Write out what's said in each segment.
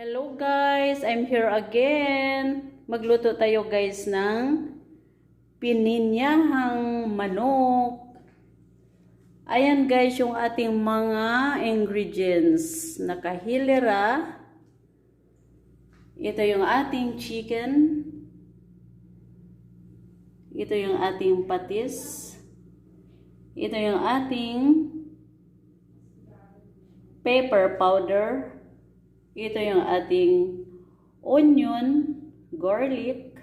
Hello guys, I'm here again. Magluto tayo guys ng pininyahang manok. Ayan guys yung ating mga ingredients. Nakahilera. Ito yung ating chicken. Ito yung ating patis. Ito yung ating pepper powder. Ito yung ating onion, garlic,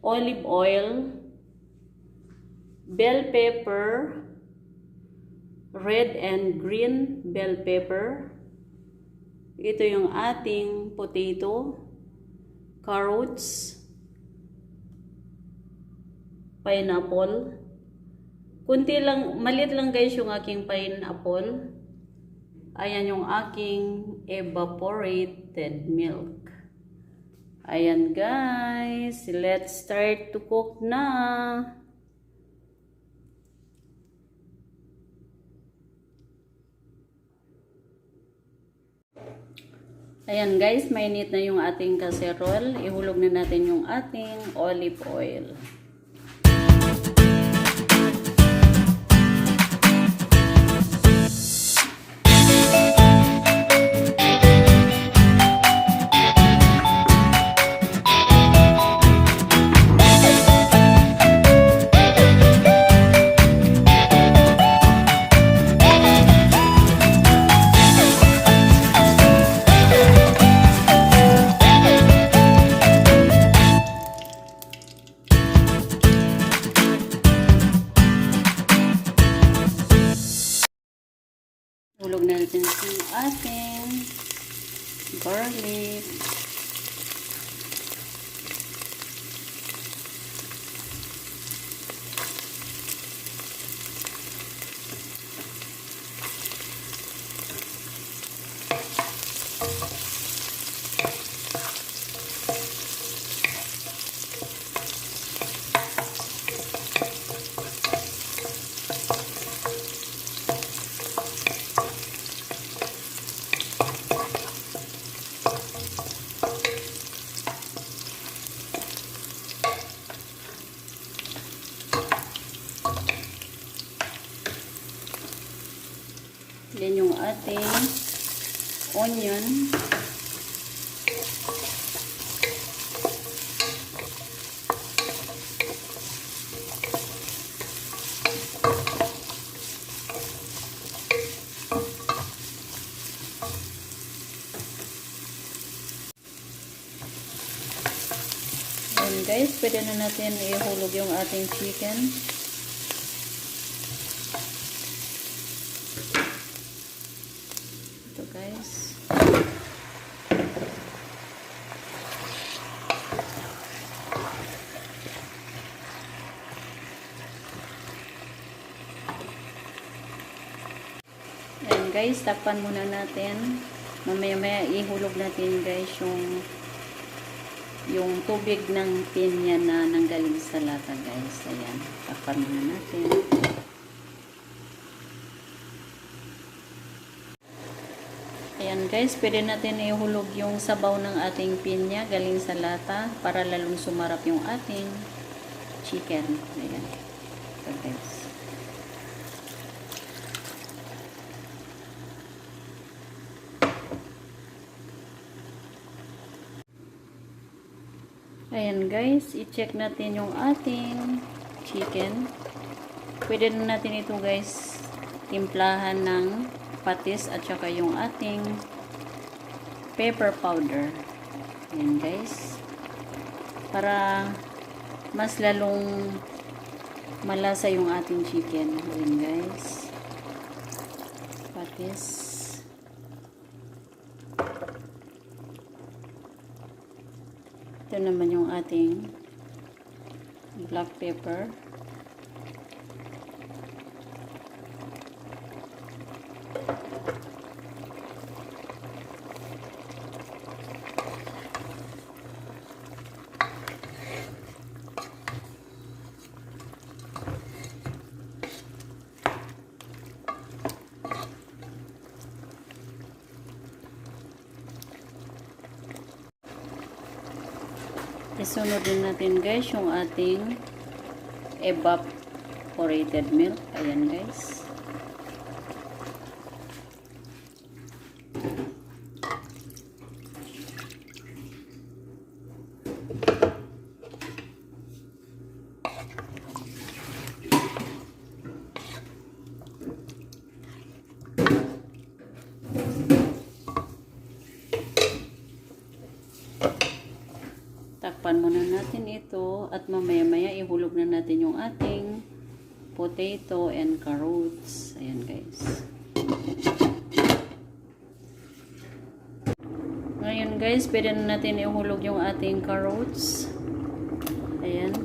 olive oil, bell pepper, red and green bell pepper. Ito yung ating potato, carrots, pineapple. Kunti lang, maliit lang guys yung aking pineapple. Ayan yung aking evaporated milk. Ayan guys, let's start to cook na. Ayan guys, mainit na yung ating casserole. Ihulog na natin yung ating olive oil. Hulog na natin yung ating garlic. Yan yung ating onion. Yan guys, pwede na natin ihulog yung ating chicken. Ito guys. Ayan guys, takpan muna natin. Mamaya-maya ihulog natin guys yung tubig ng pinya na nanggaling sa lata guys. Ayan, takpan muna natin. Ayan guys, pwede natin ihulog yung sabaw ng ating pinya galing sa lata para lalong sumarap yung ating chicken. Ayan. Ito guys. Ayan guys, i-check natin yung ating chicken. Pwede na natin ito guys timplahan ng patis at saka yung ating pepper powder. Ayan guys. Para mas lalong malasa yung ating chicken. Ayan guys. Patis. Ito naman yung ating black pepper. Isunod din natin guys yung ating evaporated milk. Ayan guys. Takpan muna natin ito at mamaya-maya ihulog na natin yung ating potato and carrots. Ayan guys. Ngayon guys, pwede na natin ihulog yung ating carrots. Ayan.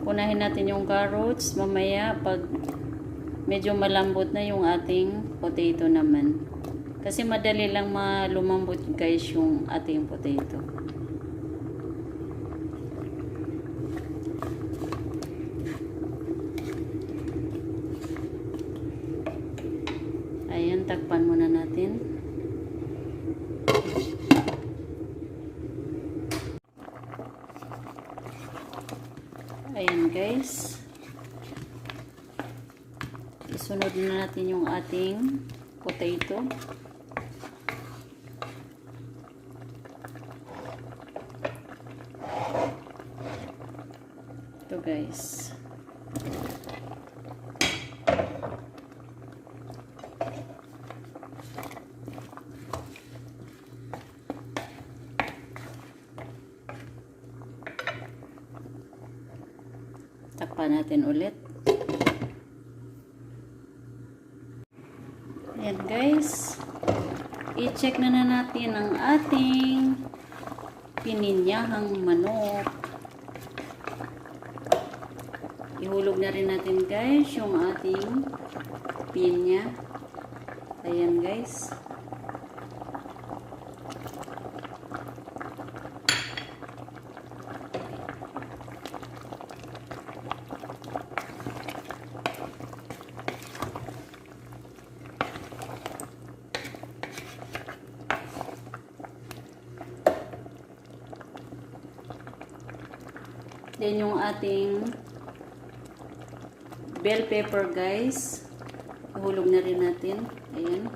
Unahin natin yung carrots. Mamaya pag medyo malambot na yung ating potato naman. Kasi madali lang lumambot guys yung ating potato. Ayan, takpan muna natin. Ayan guys. Isunod na natin yung ating potato. Ito guys. Takpan natin ulit. Ayan guys, i-check na natin ang ating pininyahang manok. Ihulog na rin natin guys yung ating pinya. Ayan guys. Then yung ating bell pepper guys, ihulog na rin natin. Ayan.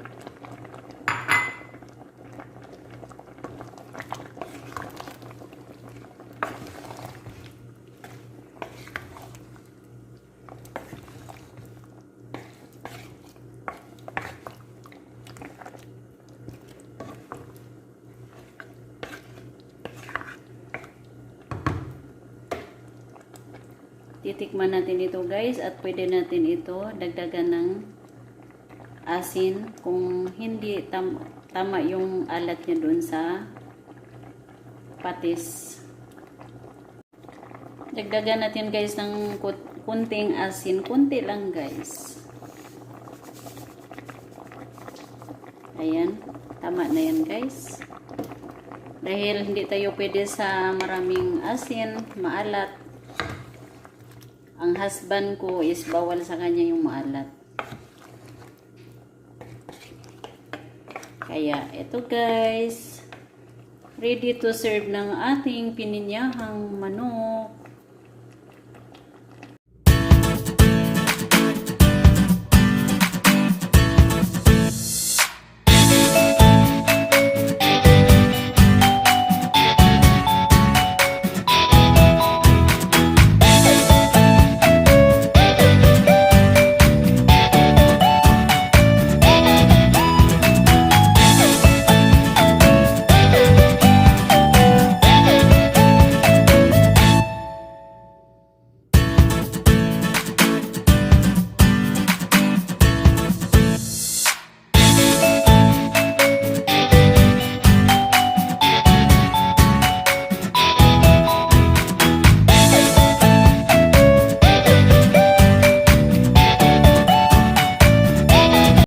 Titikman natin ito guys at pwede natin ito dagdagan ng asin kung hindi tama yung alat niya dun sa patis. Dagdagan natin guys ng kunting asin, kunti lang guys. Ayan, tama na yan guys. Dahil hindi tayo pwede sa maraming asin, maalat. Ang husband ko is bawal sa kanya yung maalat. Kaya ito guys, ready to serve ng ating pininyahang manok.